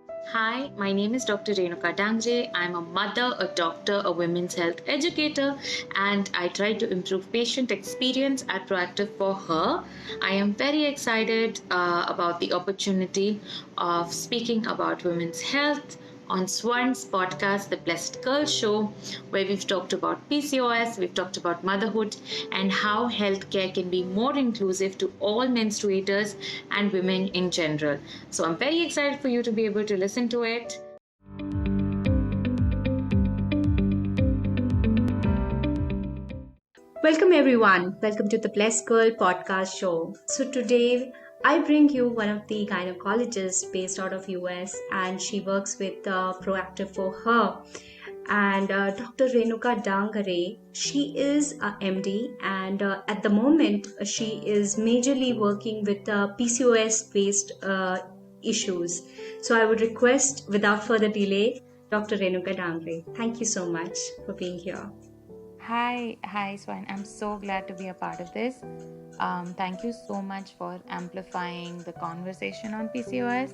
Hi, my name is Dr. Renuka Dangre. I'm a mother, a doctor, a women's health educator, and I try to improve patient experience at Proactive for Her. I am very excited about the opportunity of speaking about women's health on Swan's podcast, The Blessed Girl Show, where we've talked about PCOS, we've talked about motherhood, and how healthcare can be more inclusive to all menstruators and women in general. So I'm very excited for you to be able to listen to it. Welcome everyone. Welcome to the Blessed Girl podcast show. So today I bring you one of the gynecologists based out of US and she works with Proactive for Her and Dr. Renuka Dangare. She is a MD and at the moment she is majorly working with PCOS based issues. So I would request without further delay Dr. Renuka Dangare. Thank you so much for being here. Hi, Swan. I'm so glad to be a part of this. Thank you so much for amplifying the conversation on PCOS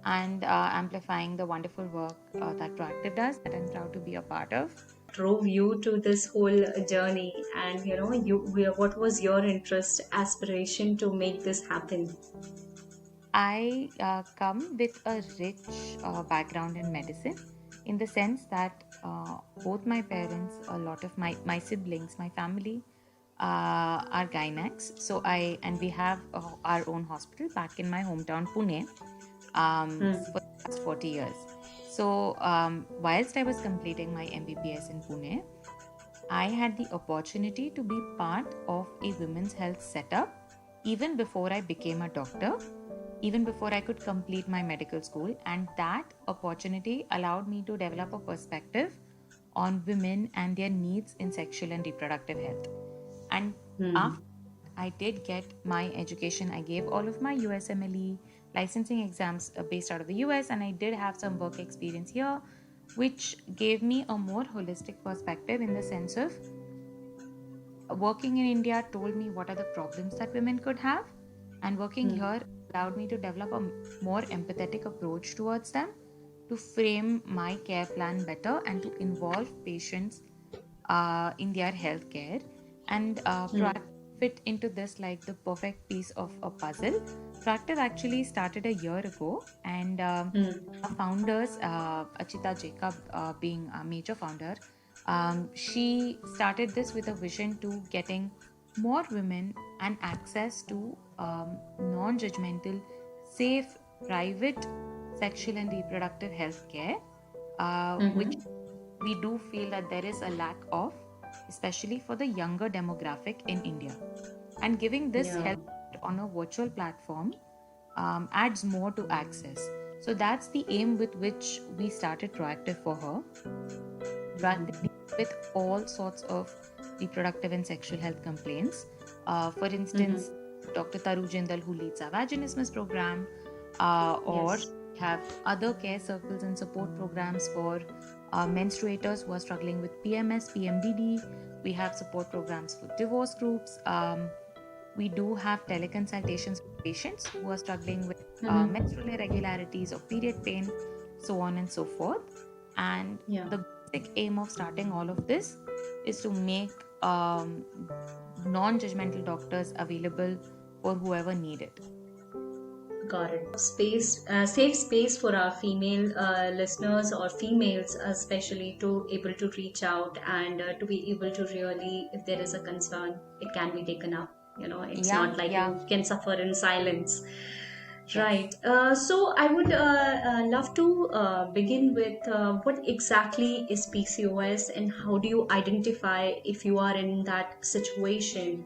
and amplifying the wonderful work that Proactive does that I'm proud to be a part of. Drove you to this whole journey, and what was your interest aspiration to make this happen? I come with a rich background in medicine in the sense that both my parents, a lot of my siblings, my family are gynecs. And we have our own hospital back in my hometown, Pune, for the past 40 years. So, whilst I was completing my MBBS in Pune, I had the opportunity to be part of a women's health setup even before I became a doctor, even before I could complete my medical school. And that opportunity allowed me to develop a perspective on women and their needs in sexual and reproductive health. And Hmm. after I did get my education, I gave all of my USMLE licensing exams based out of the US, and I did have some work experience here, which gave me a more holistic perspective in the sense of working in India told me what are the problems that women could have, and working Hmm. here allowed me to develop a more empathetic approach towards them, to frame my care plan better, and to involve patients in their healthcare and Hmm. fit into this like the perfect piece of a puzzle. Proactive actually started a year ago, and Hmm. our founders, Achita Jacob being a major founder, she started this with a vision to getting more women and access to non-judgmental, safe, private sexual and reproductive health care, which Hmm. we do feel that there is a lack of, especially for the younger demographic in India. And giving this Yeah. help on a virtual platform adds more to access. So that's the aim with which we started Proactive for Her. Proactive deals with all sorts of reproductive and sexual health complaints. For instance, Hmm. Dr. Taru Jindal, who leads our vaginismus program, or Yes. we have other care circles and support programs for menstruators who are struggling with PMS, PMDD. We have support programs for divorce groups. We do have teleconsultations for patients who are struggling with Hmm. menstrual irregularities or period pain, so on and so forth. And Yeah. the basic aim of starting all of this is to make non judgmental doctors available for whoever need it. Got it. Safe space for our female listeners or females, especially to able to reach out and to be able to really, if there is a concern, it can be taken up. It's Yeah, not like yeah, you can suffer in silence. yes. Right. So I would love to begin with what exactly is PCOS and how do you identify if you are in that situation?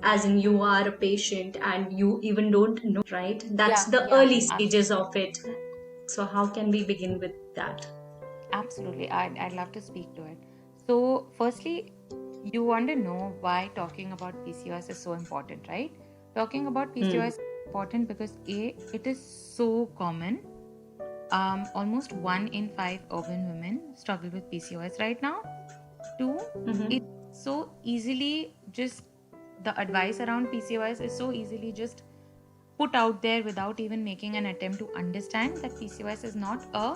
As in, you are a patient and you even don't know, right? That's Yeah, the yeah, early stages absolutely. of it. So, how can we begin with that? Absolutely. I'd love to speak to it. So, firstly, you want to know why talking about PCOS is so important, right? Talking about Hmm. PCOS is important because A, it is so common. Almost 1 in 5 urban women struggle with PCOS right now. Two, it's Mm-hmm. so easily just the advice around PCOS is so easily just put out there without even making an attempt to understand that PCOS is not a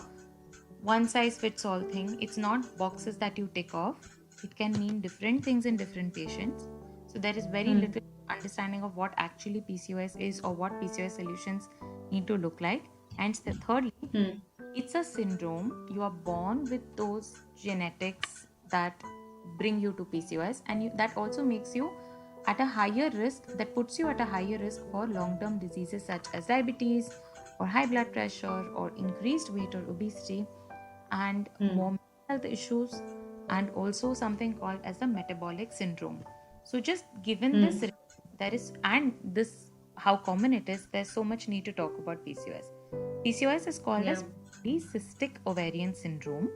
one size fits all thing. It's not boxes that you tick off. It can mean different things in different patients. So there is very Hmm. little understanding of what actually PCOS is or what PCOS solutions need to look like. And thirdly, Hmm. it's a syndrome. You are born with those genetics that bring you to PCOS, and that also makes you at a higher risk, that puts you at a higher risk for long term diseases such as diabetes or high blood pressure or increased weight or obesity and Hmm. more mental health issues, and also something called as the metabolic syndrome. So just given this, Hmm. there is, and this how common it is, there's so much need to talk about PCOS. PCOS is called Yeah. as polycystic ovarian syndrome,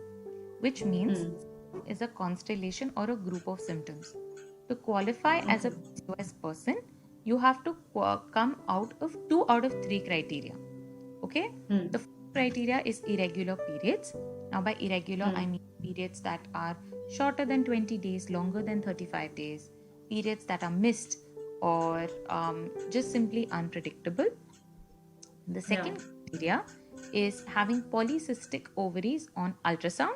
which means Hmm. is a constellation or a group of symptoms. To qualify as a Okay. PCOS person, you have to come out of two out of three criteria. Okay, Hmm. the first criteria is irregular periods. Now, by irregular, I Hmm. mean periods that are shorter than 20 days, longer than 35 days, periods that are missed or just simply unpredictable. The Yeah. second criteria is having polycystic ovaries on ultrasound,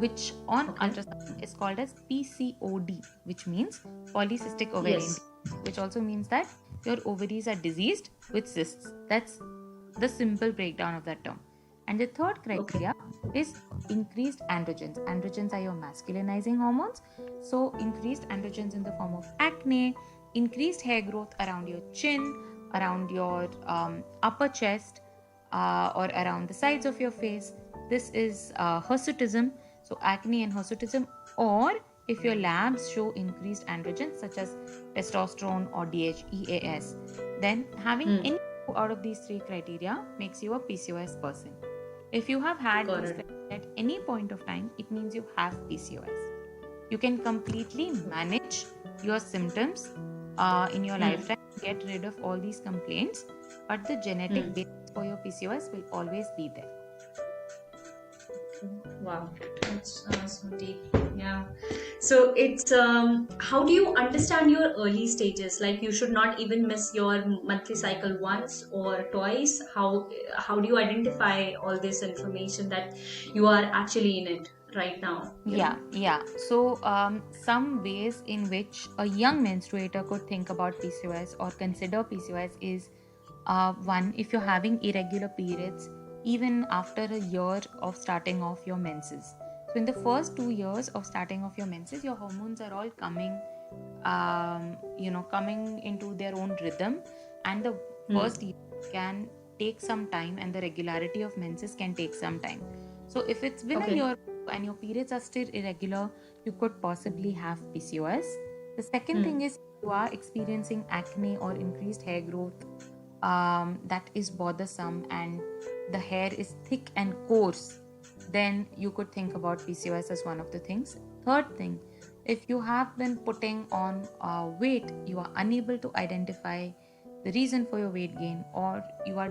which on Okay. ultrasound is called as PCOD, which means polycystic ovarian Yes. disease, which also means that your ovaries are diseased with cysts. That's the simple breakdown of that term. And the third Okay. criteria is increased androgens. Androgens are your masculinizing hormones. So, increased androgens in the form of acne, increased hair growth around your chin, around your upper chest, or around the sides of your face. This is hirsutism, so acne and hirsutism, or if your labs show increased androgens such as testosterone or DHEAS, then having Hmm. any two out of these three criteria makes you a PCOS person. If you have had Got these it. criteria at any point of time, it means you have PCOS. You can completely manage your symptoms in your Hmm. lifetime, get rid of all these complaints, but the genetic Hmm. basis for your PCOS will always be there. Wow, that's so deep. Yeah. So it's how do you understand your early stages? Like you should not even miss your monthly cycle once or twice. How do you identify all this information that you are actually in it right now? Yeah. So, some ways in which a young menstruator could think about PCOS or consider PCOS is one, if you're having irregular periods, even after a year of starting off your menses. So, in the first 2 years of starting off your menses, your hormones are all coming into their own rhythm, and the Hmm. first year can take some time, and the regularity of menses can take some time. So, if it's been a Okay. year and your periods are still irregular, you could possibly have PCOS. The second Hmm. thing is you are experiencing acne or increased hair growth that is bothersome, and the hair is thick and coarse, then you could think about PCOS as one of the things. Third thing, if you have been putting on weight, you are unable to identify the reason for your weight gain, or you are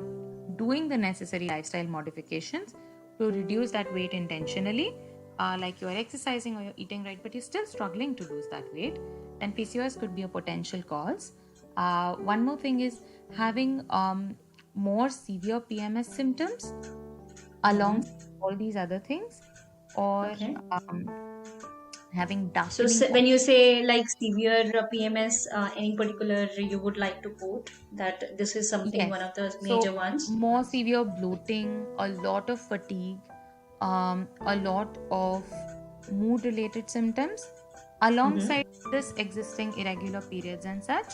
doing the necessary lifestyle modifications to reduce that weight intentionally, like you are exercising or you're eating right, but you're still struggling to lose that weight, then PCOS could be a potential cause. One more thing is having more severe PMS symptoms Mm-hmm. alongside all these other things, or Okay. um, having So darkening. when you say like severe PMS, any particular you would like to quote that this is something one Yes. of the major So ones? more severe bloating, a lot of fatigue, a lot of mood related symptoms alongside Mm-hmm. this existing irregular periods and such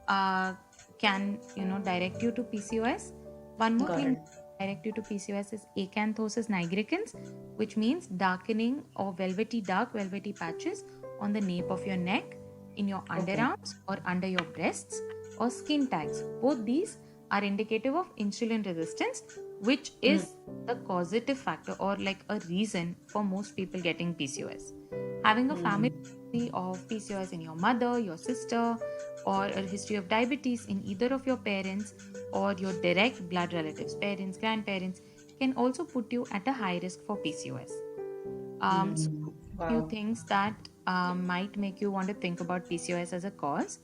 uh, can direct you to PCOS. One more Got thing it. direct you to PCOS is acanthosis nigricans, which means darkening or dark velvety patches on the nape of your neck, in your Okay. underarms or under your breasts, or skin tags. Both these are indicative of insulin resistance, which Mm. is the causative factor or like a reason for most people getting PCOS. Having a family Mm. history of PCOS in your mother, your sister, or a history of diabetes in either of your parents or your direct blood relatives, parents, grandparents, can also put you at a high risk for PCOS. So, Mm. few Wow. things that might make you want to think about PCOS as a cause.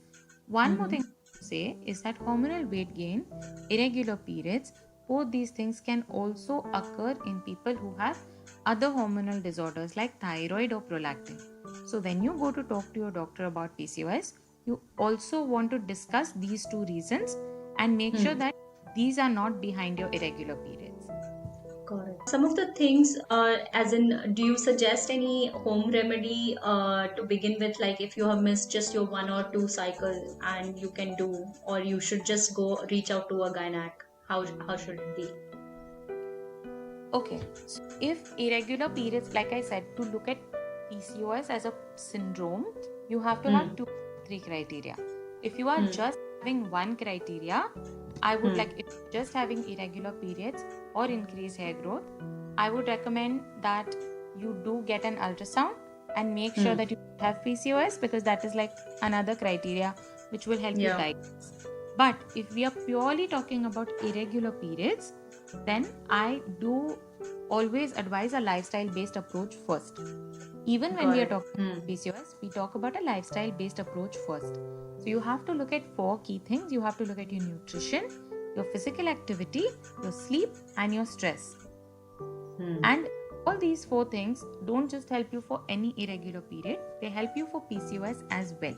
One more Mm-hmm. thing say is that hormonal weight gain, irregular periods, both these things can also occur in people who have other hormonal disorders like thyroid or prolactin. So, when you go to talk to your doctor about PCOS, you also want to discuss these two reasons and make sure that these are not behind your irregular periods. Got it. Some of the things, as in, do you suggest any home remedy to begin with? Like if you have missed just your 1 or 2 cycles and you can do, or you should just go reach out to a gynec. How should it be? Okay, so if irregular periods, like I said, to look at PCOS as a syndrome, you have to have 2, 3 criteria. If you are just having one criteria, I would like, if you're just having irregular periods or increased hair growth, I would recommend that you do get an ultrasound and make sure that you have PCOS, because that is like another criteria which will help you Yeah. diagnose. But if we are purely talking about irregular periods, then I do always advise a lifestyle based approach first. Even when Got we are it. talking about PCOS, we talk about a lifestyle based approach first. So you have to look at 4 key things. You have to look at your nutrition, your physical activity, your sleep, and your stress. And all these 4 things don't just help you for any irregular period, they help you for PCOS as well.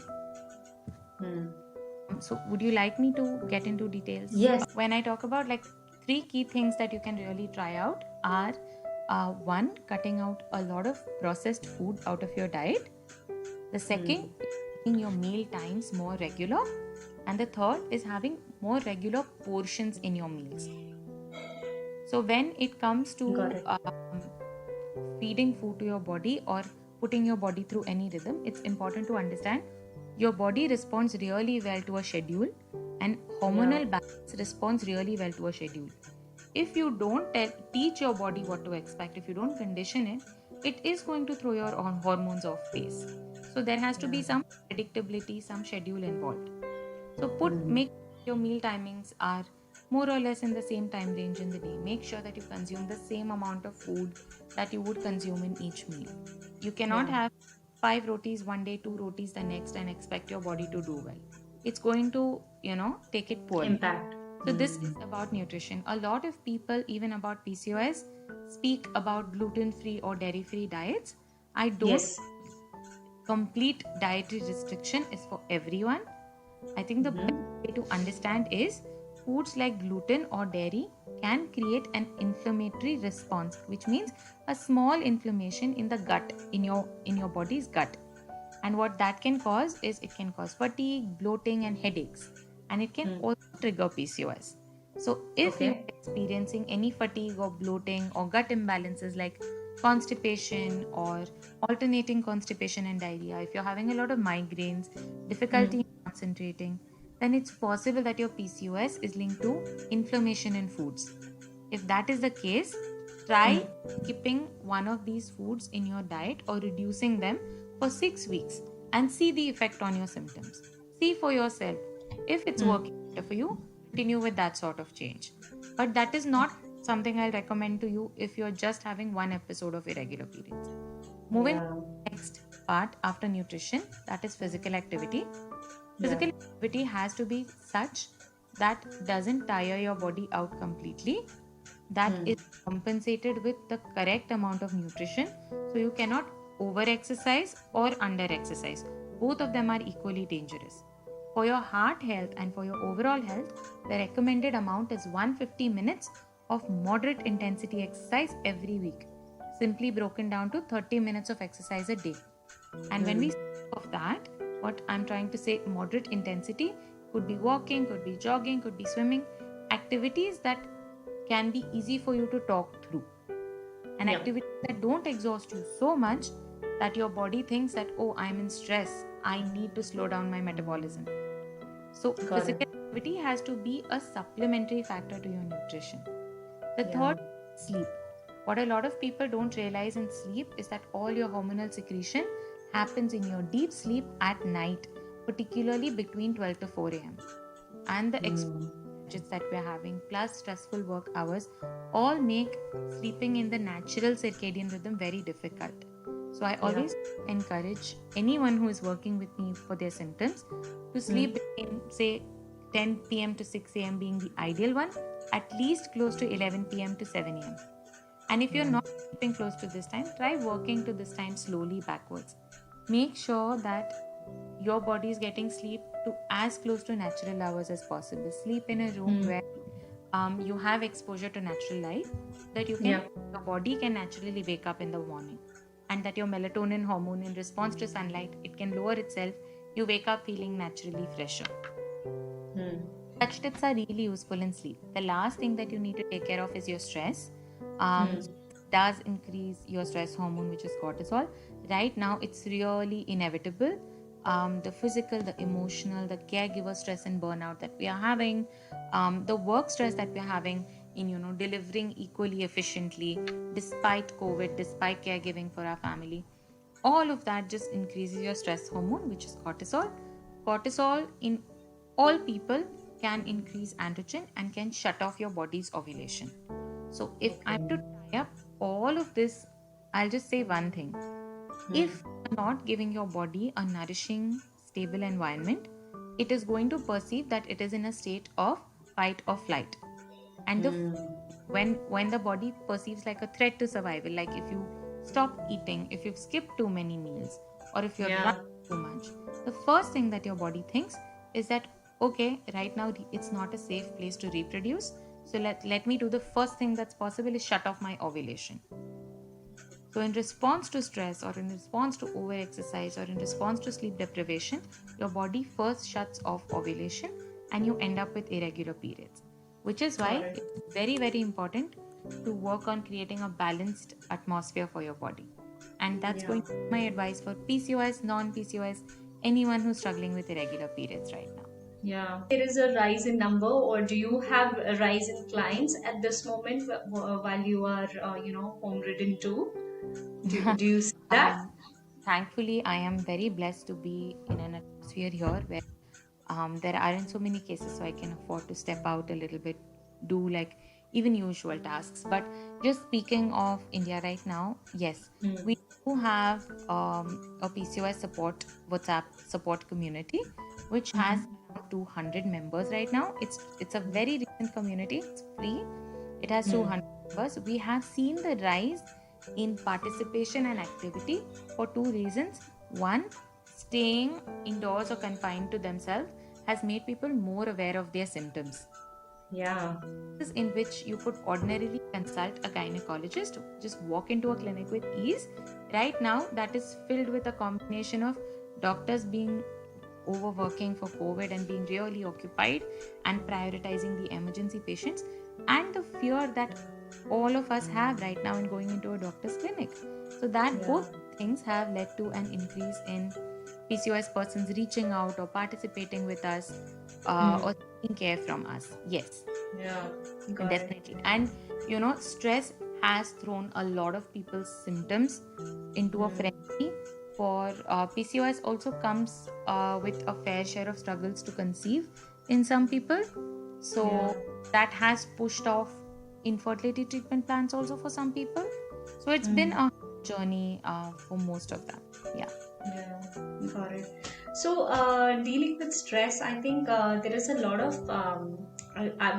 So would you like me to get into details? Yes. When I talk about like 3 key things that you can really try out are 1, cutting out a lot of processed food out of your diet. The second, making your meal times more regular. And the third is having more regular portions in your meals. So when it comes to Got it. feeding food to your body or putting your body through any rhythm, it's important to understand your body responds really well to a schedule, and hormonal balance responds really well to a schedule. If you don't teach your body what to expect, if you don't condition it, it is going to throw your hormones off base. So there has to be some predictability, some schedule involved. So make your meal timings are more or less in the same time range in the day. Make sure that you consume the same amount of food that you would consume in each meal. You cannot have 5 rotis one day, 2 rotis the next, and expect your body to do well. It's going to, take it poorly. Impact. So this is about nutrition. A lot of people, even about PCOS, speak about gluten-free or dairy-free diets. I don't. Yes. Complete dietary restriction is for everyone. I think the best way to understand is foods like gluten or dairy can create an inflammatory response, which means a small inflammation in the gut, in your body's gut. And what that can cause is it can cause fatigue, bloating, and headaches. And it can also trigger PCOS. So if you're experiencing any fatigue or bloating or gut imbalances like constipation or alternating constipation and diarrhea, if you're having a lot of migraines, difficulty in concentrating, then it's possible that your PCOS is linked to inflammation in foods. If that is the case, try skipping one of these foods in your diet or reducing them for 6 weeks and see the effect on your symptoms. See for yourself. If it's working better for you, continue with that sort of change. But that is not something I'll recommend to you if you're just having one episode of irregular periods. Moving to the next part after nutrition, that is physical activity. Physical activity has to be such that doesn't tire your body out completely, that is compensated with the correct amount of nutrition. So you cannot over exercise or under exercise. Both of them are equally dangerous. For your heart health and for your overall health, the recommended amount is 150 minutes of moderate intensity exercise every week, simply broken down to 30 minutes of exercise a day. And when we speak of that, what I'm trying to say, moderate intensity could be walking, could be jogging, could be swimming, activities that can be easy for you to talk through, and activities that don't exhaust you so much that your body thinks that, oh, I'm in stress, I need to slow down my metabolism. So physical activity has to be a supplementary factor to your nutrition. The third, sleep. What a lot of people don't realize in sleep is that all your hormonal secretion happens in your deep sleep at night, particularly between 12 to 4 a.m. And the exposures that we're having plus stressful work hours all make sleeping in the natural circadian rhythm very difficult. So I always encourage anyone who is working with me for their symptoms to sleep between, say, 10 p.m. to 6 a.m. being the ideal one, at least close to 11 p.m. to 7 a.m. And if you're Yeah. not sleeping close to this time, try working to this time slowly backwards. Make sure that your body is getting sleep to as close to natural hours as possible. Sleep in a room Hmm. where you have exposure to natural light, so that Yeah. your body can naturally wake up in the morning, and that your melatonin hormone, in response to sunlight, it can lower itself. You wake up feeling naturally fresher. Hmm. Such tips are really useful in sleep. The last thing that you need to take care of is your stress. Hmm. Does increase your stress hormone, which is cortisol. Right now, it's really inevitable. The physical, the emotional, the caregiver stress and burnout that we are having, the work stress that we're having in delivering equally efficiently, despite COVID, despite caregiving for our family. All of that just increases your stress hormone, which is cortisol. Cortisol in all people can increase androgen and can shut off your body's ovulation. So, if I'm Okay. to tie up all of this, I'll just say one thing. Hmm. If you're not giving your body a nourishing, stable environment, it is going to perceive that it is in a state of fight or flight. And Hmm. when the body perceives like a threat to survival, like if you stop eating, if you've skipped too many meals, or if you're Yeah. running too much, the first thing that your body thinks is that, okay, right now it's not a safe place to reproduce, so let me do the first thing that's possible is shut off my ovulation. So, in response to stress, or in response to overexercise, or in response to sleep deprivation, your body first shuts off ovulation and you end up with irregular periods. Which is Got why it. it's very, very important to work on creating a balanced atmosphere for your body. And that's Yeah. going to be my advice for PCOS, non PCOS, anyone who's struggling with irregular periods right now. Yeah. There is a rise in number, or do you have a rise in clients at this moment while you are, home ridden too? Do you see that? um, Thankfully, I am very blessed to be in an atmosphere here where there aren't so many cases, so I can afford to step out a little bit, do like even usual tasks. But just speaking of India right now, yes, Hmm. we do have a PCOS support WhatsApp support community, which has around 200 members right now. It's a very recent community. It's free. It has Hmm. 200 members. We have seen the rise in participation and activity for two reasons. One, staying indoors or confined to themselves has made people more aware of their symptoms. Yeah. In which you could ordinarily consult a gynecologist, just walk into a clinic with ease. Right now, that is filled with a combination of doctors being overworking for COVID and being really occupied and prioritizing the emergency patients, and the fear that all of us have right now in going into a doctor's clinic. So, that Yeah. both things have led to an increase in PCOS persons reaching out or participating with us Hmm. or taking care from us. Yes, Yeah. Got it. definitely. And stress has thrown a lot of people's symptoms into a Hmm. frenzy. For PCOS also comes with a fair share of struggles to conceive in some people. Yeah. So that has pushed off infertility treatment plans also for some people. So it's been Hmm. a journey for most of them. Yeah. Yeah, got it. So, dealing with stress, I think there is a lot of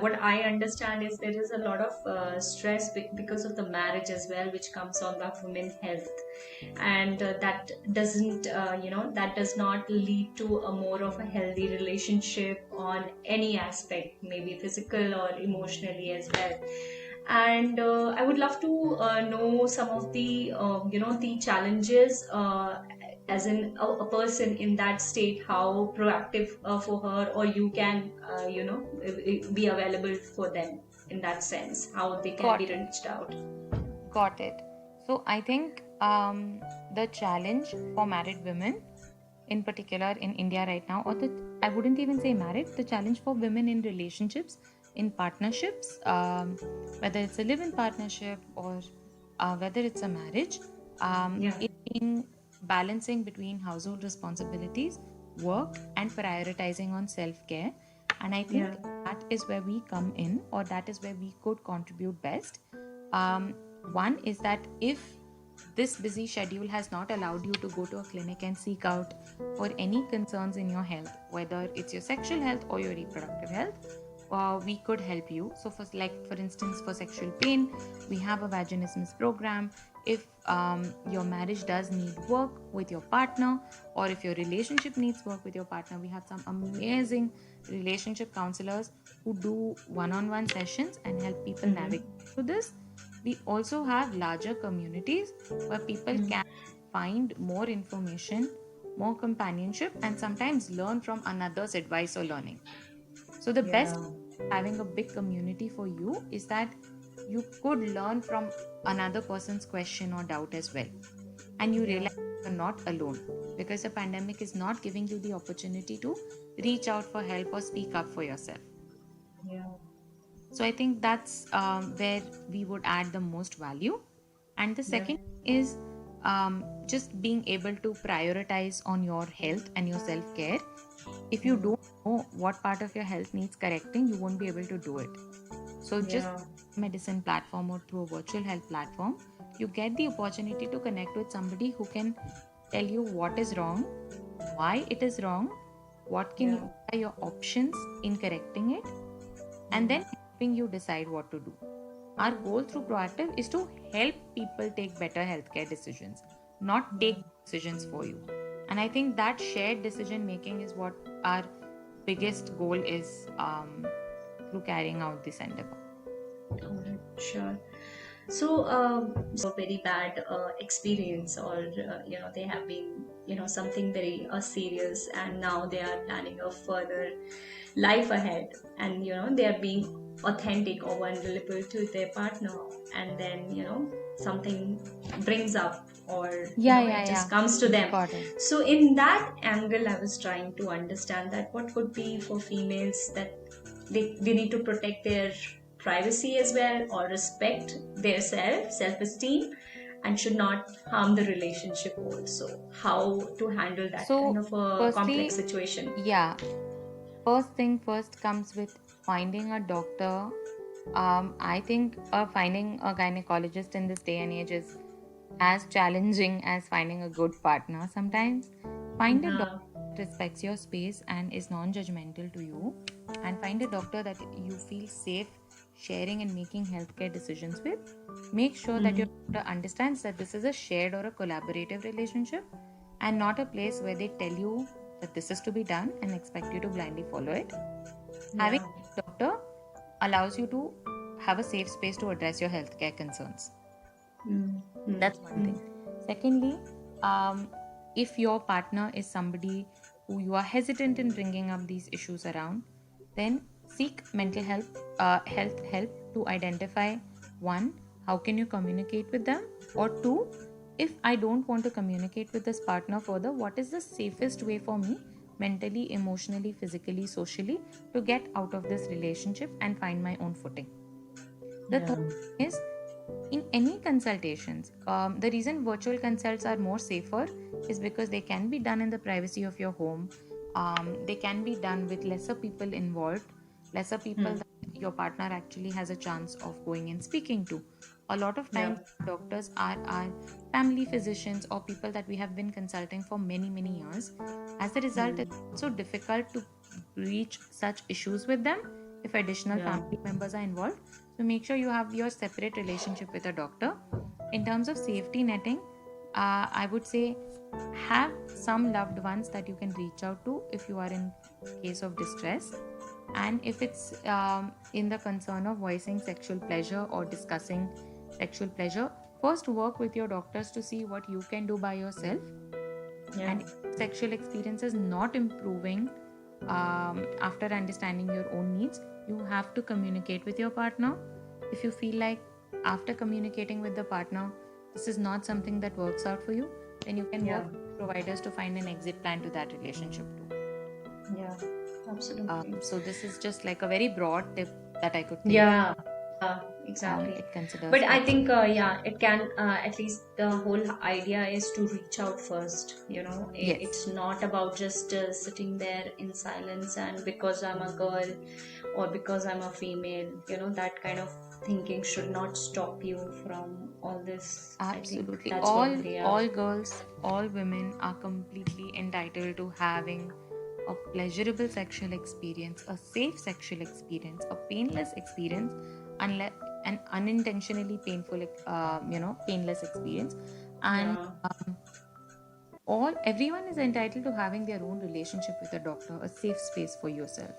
what I understand is there is a lot of stress because of the marriage as well, which comes on the women's health, and that doesn't, that does not lead to a more of a healthy relationship on any aspect, maybe physical or emotionally as well. And I would love to know some of the the challenges, as in a person in that state, how proactive for her or you can be available for them in that sense, how they can be Got it. reached out. Got it. So I think the challenge for married women, in particular in India right now, or I wouldn't even say married, the challenge for women in relationships, in partnerships, whether it's a live-in partnership or whether it's a marriage, Yeah. it being balancing between household responsibilities, work, and prioritizing on self-care. And I Yeah. think that is where we come in, or that is where we could contribute best. um, One is that if this busy schedule has not allowed you to go to a clinic and seek out for any concerns in your health, whether it's your sexual health or your reproductive health, we could help you. So for instance, for sexual pain, we have a vaginismus program. If your marriage does need work with your partner, or if your relationship needs work with your partner, we have some amazing relationship counselors who do one-on-one sessions and help people navigate through this. We also have larger communities where people can find more information, more companionship, and sometimes learn from another's advice or learning. So the best having a big community for you is that you could learn from another person's question or doubt as well. And you realize you're not alone, because the pandemic is not giving you the opportunity to reach out for help or speak up for yourself. Yeah. So I think that's where we would add the most value. And the second is just being able to prioritize on your health and your self-care. If you don't know what part of your health needs correcting, you won't be able to do it. So just medicine platform or through a virtual health platform, you get the opportunity to connect with somebody who can tell you what is wrong, why it is wrong, what are your options in correcting it, and then helping you decide what to do. Our goal through Proactive is to help people take better healthcare decisions, not take decisions for you. And I think that shared decision making is what our biggest goal is through carrying out this endeavor. Alright, sure. So, so very bad experience, or they have been, something very serious, and now they are planning a further life ahead, and they are being authentic or vulnerable to their partner, and then something brings up, or it just comes to them. Got it. So in that angle, I was trying to understand that what could be for females that they need to protect their privacy as well, or respect their self-esteem, and should not harm the relationship also. How to handle that kind of a complex situation? Yeah. First thing first comes with finding a doctor. I think finding a gynecologist in this day and age is as challenging as finding a good partner sometimes. Find a doctor that respects your space and is non-judgmental to you, and find a doctor that you feel safe sharing and making healthcare decisions with. Make sure that your doctor understands that this is a shared or a collaborative relationship, and not a place where they tell you that this is to be done and expect you to blindly follow it. Having a doctor allows you to have a safe space to address your healthcare concerns. That's one thing. Secondly, if your partner is somebody who you are hesitant in bringing up these issues around, then seek mental health help to identify, one, how can you communicate with them, or two, if I don't want to communicate with this partner further, what is the safest way for me mentally, emotionally, physically, socially to get out of this relationship and find my own footing. The third is, in any consultations, the reason virtual consults are more safer is because they can be done in the privacy of your home. They can be done with lesser people involved, lesser people that your partner actually has a chance of going and speaking to. A lot of times doctors are family physicians or people that we have been consulting for many years. As a result, it's so difficult to reach such issues with them if additional family members are involved. So make sure you have your separate relationship with a doctor. In terms of safety netting, I would say have some loved ones that you can reach out to if you are in case of distress. And if it's in the concern of voicing sexual pleasure or discussing sexual pleasure, first work with your doctors to see what you can do by yourself. And if sexual experience is not improving after understanding your own needs, you have to communicate with your partner. If you feel like after communicating with the partner this is not something that works out for you, then you can work with providers to find an exit plan to that relationship too. Absolutely. So this is just like a very broad tip that I could take. Exactly. It considers But I think it can at least the whole idea is to reach out first. It's not about just sitting there in silence and because I'm a girl or because I'm a female, that kind of thinking should not stop you from all this. I think Absolutely. that's All what they are. all girls, all women are completely entitled to having a pleasurable sexual experience, a safe sexual experience, a painless experience, unless an unintentionally painful, painless experience. And Yeah, all everyone is entitled to having their own relationship with a doctor, a safe space for yourself.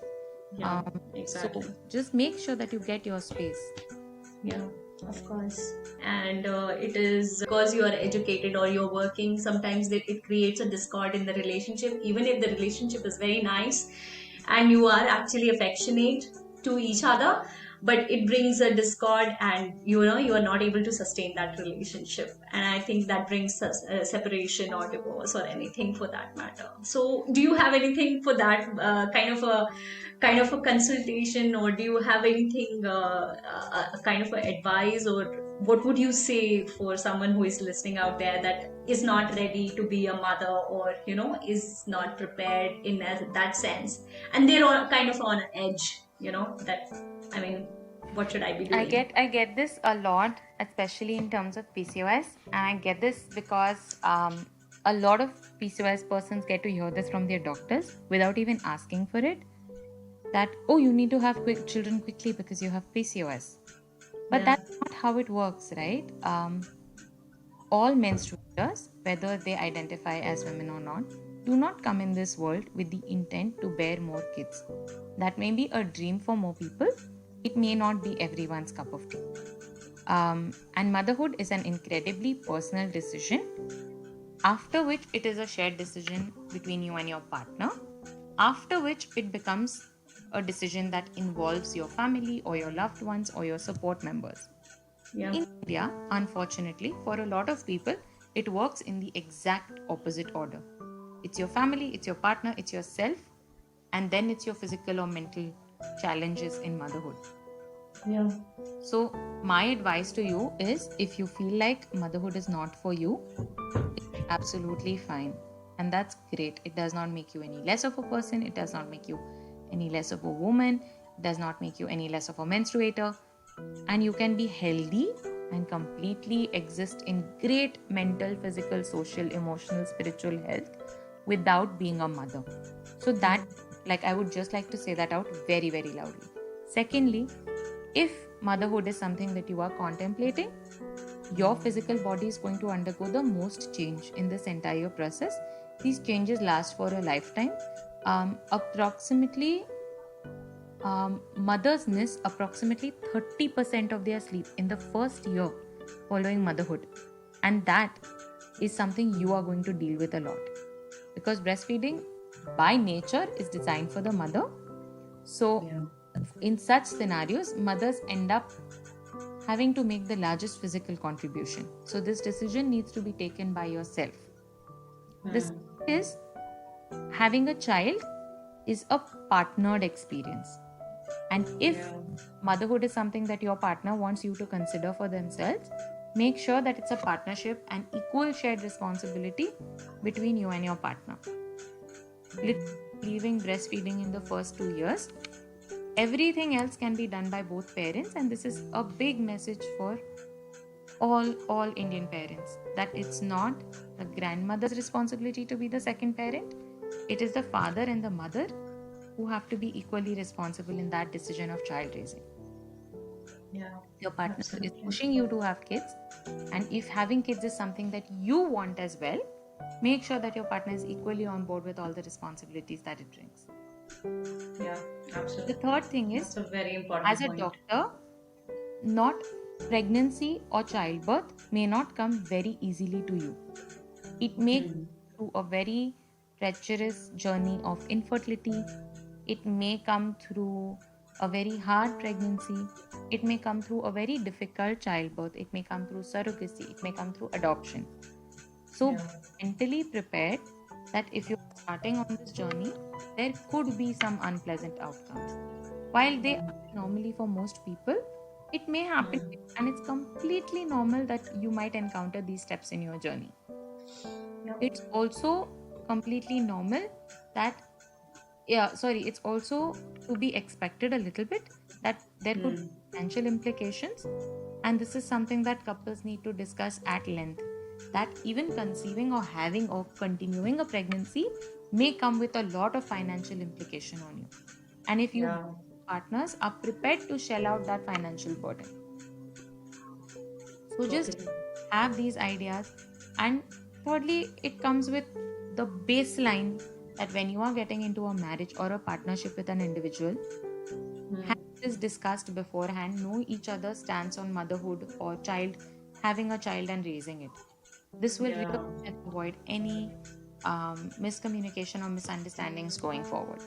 yeah, So exactly. just make sure that you get your space. Yeah, of course. And it is because you are educated or you're working, sometimes it creates a discord in the relationship, even if the relationship is very nice and you are actually affectionate to each other. But it brings a discord, and you are not able to sustain that relationship. And I think that brings us separation or divorce or anything for that matter. So, do you have anything for that kind of a consultation, or do you have anything kind of a advice, or what would you say for someone who is listening out there that is not ready to be a mother, or is not prepared in that sense, and they're all kind of on an edge, that, I mean, what should I be I doing? get I get this a lot, especially in terms of PCOS, and I get this because a lot of PCOS persons get to hear this from their doctors without even asking for it. That, oh, you need to have quick children quickly because you have PCOS, but Yeah, that's not how it works, right? All menstruators, whether they identify as women or not, do not come in this world with the intent to bear more kids. That may be a dream for more people. It may not be everyone's cup of tea. And motherhood is an incredibly personal decision, after which it is a shared decision between you and your partner, after which it becomes a decision that involves your family or your loved ones or your support members. yeah, In India, unfortunately, for a lot of people, it works in the exact opposite order. It's your family, it's your partner, it's yourself, and then it's your physical or mental challenges in motherhood. yeah, So, my advice to you is if you feel like motherhood is not for you, it's absolutely fine. And that's great. It does not make you any less of a person, it does not make you any less of a woman, it does not make you any less of a menstruator. And you can be healthy and completely exist in great mental, physical, social, emotional, spiritual health without being a mother. So, that, like, I would just like to say that out very, very loudly. Secondly, if motherhood is something that you are contemplating, your physical body is going to undergo the most change in this entire process. These changes last for a lifetime. Approximately, mothers miss approximately 30% of their sleep in the first year following motherhood. And that is something you are going to deal with a lot. Because breastfeeding by nature is designed for the mother. So, yeah, in such scenarios, mothers end up having to make the largest physical contribution. So, this decision needs to be taken by yourself. The yeah, second is having a child is a partnered experience. And if yeah, motherhood is something that your partner wants you to consider for themselves, make sure that it's a partnership and equal shared responsibility between you and your partner. Literally leaving breastfeeding in the first 2 years, everything else can be done by both parents, and this is a big message for all Indian parents, that it's not the grandmother's responsibility to be the second parent. It is the father and the mother who have to be equally responsible in that decision of child raising. yeah, Your partner is absolutely. pushing you to have kids, and if having kids is something that you want as well, make sure that your partner is equally on board with all the responsibilities that it brings. Yeah, The absolutely. third thing is, That's a very as important a point. doctor, not pregnancy or childbirth may not come very easily to you. It may come Hmm. through a very treacherous journey of infertility. It may come through a very hard pregnancy. It may come through a very difficult childbirth. It may come through surrogacy. It may come through adoption. So, Yeah, be mentally prepared that if you're starting on this journey, there could be some unpleasant outcomes. While they are normally for most people, it may happen, and it's completely normal that you might encounter these steps in your journey. yeah, It's also completely normal that, yeah, sorry, it's also to be expected a little bit that there could hmm. financial implications. And this is something that couples need to discuss at length. That even conceiving or having or continuing a pregnancy may come with a lot of financial implication on you. And if you Yeah, partners are prepared to shell out that financial burden. So just totally. have these ideas. And thirdly, it comes with the baseline that when you are getting into a marriage or a partnership with an individual, have Hmm. this discussed beforehand, know each other's stance on motherhood or having a child and raising it. This will really Yeah. help avoid any miscommunication or misunderstandings going forward.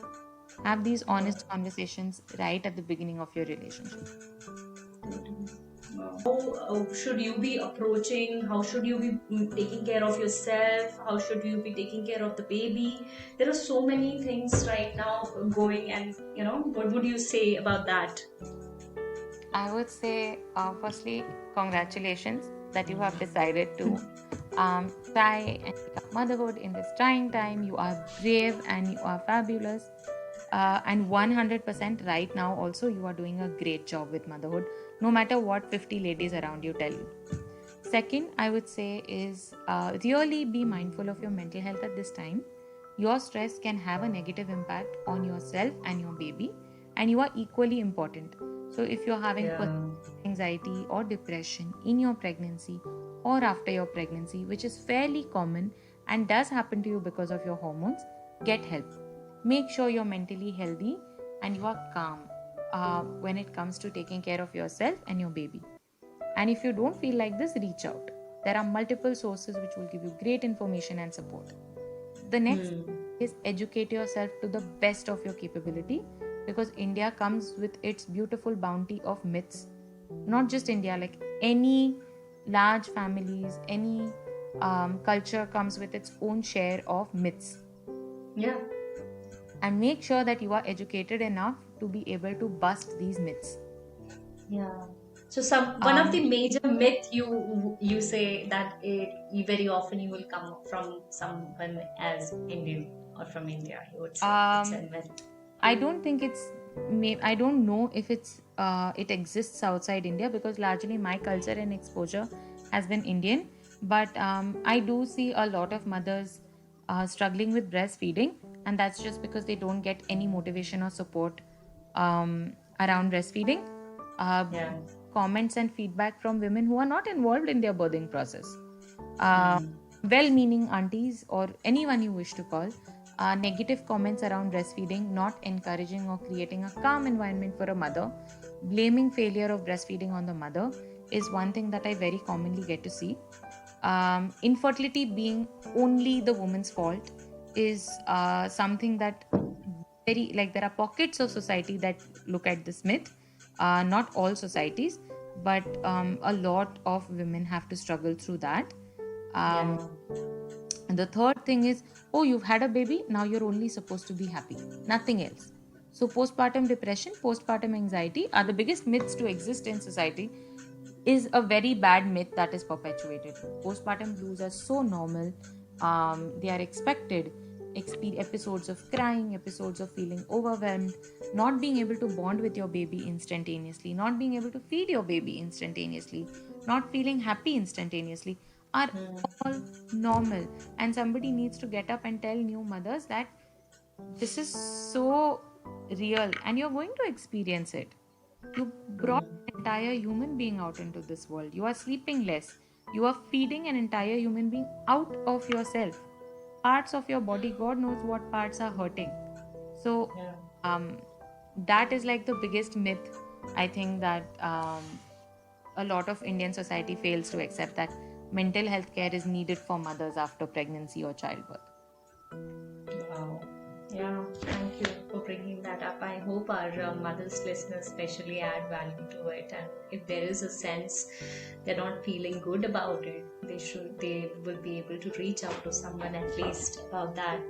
Have these Yeah. honest conversations right at the beginning of your relationship. How should you be approaching? How should you be taking care of yourself? How should you be taking care of the baby? There are so many things right now going, and what would you say about that? I would say, firstly, congratulations that you have decided to try and pick up motherhood in this trying time. You are brave and you are fabulous. And 100% right now, also, you are doing a great job with motherhood, no matter what 50 ladies around you tell you. Second, I would say is really be mindful of your mental health at this time. Your stress can have a negative impact on yourself and your baby, and you are equally important. So, if you're having Yeah. anxiety or depression in your pregnancy or after your pregnancy, which is fairly common and does happen to you because of your hormones, get help. Make sure you're mentally healthy and you are calm when it comes to taking care of yourself and your baby. And if you don't feel like this, reach out. There are multiple sources which will give you great information and support. The next Hmm. is educate yourself to the best of your capability, because India comes with its beautiful bounty of myths. Not just India, like any large families, any culture comes with its own share of myths. Yeah. And make sure that you are educated enough to be able to bust these myths. Yeah. So some one of the Um, major myth you say that very often you will come from someone as Indian or from India. You would say it's a um, myth. I don't think I don't know if it exists outside India, because largely my culture and exposure has been Indian. But I do see a lot of mothers struggling with breastfeeding, and that's just because they don't get any motivation or support around breastfeeding. Uh, Yeah. Comments and feedback from women who are not involved in their birthing process. Uh, Hmm. Well meaning aunties or anyone you wish to call, negative comments around breastfeeding, not encouraging or creating a calm environment for a mother, blaming failure of breastfeeding on the mother is one thing that I very commonly get to see. Infertility being only the woman's fault is something that very, like, there are pockets of society that look at this myth, not all societies, but a lot of women have to struggle through that. um, Yeah. and the third thing is, oh, you've had a baby, now you're only supposed to be happy, nothing else. So, postpartum depression, postpartum anxiety are the biggest myths to exist in society, is a very bad myth that is perpetuated. Postpartum blues are so normal, they are expected. Episodes of crying, episodes of feeling overwhelmed, not being able to bond with your baby instantaneously, not being able to feed your baby instantaneously, not feeling happy instantaneously are Hmm. all normal. And somebody needs to get up and tell new mothers that this is so real and you're going to experience it. You brought Hmm. an entire human being out into this world. You are sleeping less. You are feeding an entire human being out of yourself. Parts of your body, God knows what parts are hurting. So, Yeah. um, that is like the biggest myth, I think, that a lot of Indian society fails to accept, that mental health care is needed for mothers after pregnancy or childbirth. Wow. Yeah, thank you for bringing that up. I hope our mothers, listeners, especially add value to it. And if there is a sense they're not feeling good about it, they will be able to reach out to someone at least about that.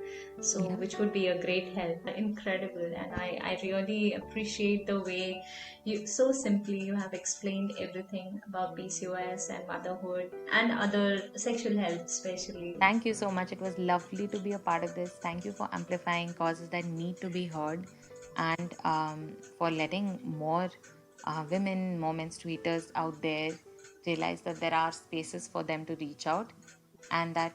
So, Yeah. which would be a great help. Incredible. And I really appreciate the way so simply you have explained everything about PCOS and motherhood and other sexual health, especially. Thank you so much. It was lovely to be a part of this. Thank you for amplifying causes that need to be heard, and for letting more women moments tweeters out there realize that there are spaces for them to reach out, and that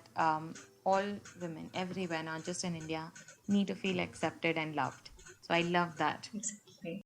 all women everywhere, not just in India, need to feel accepted and loved. So I love that. Exactly.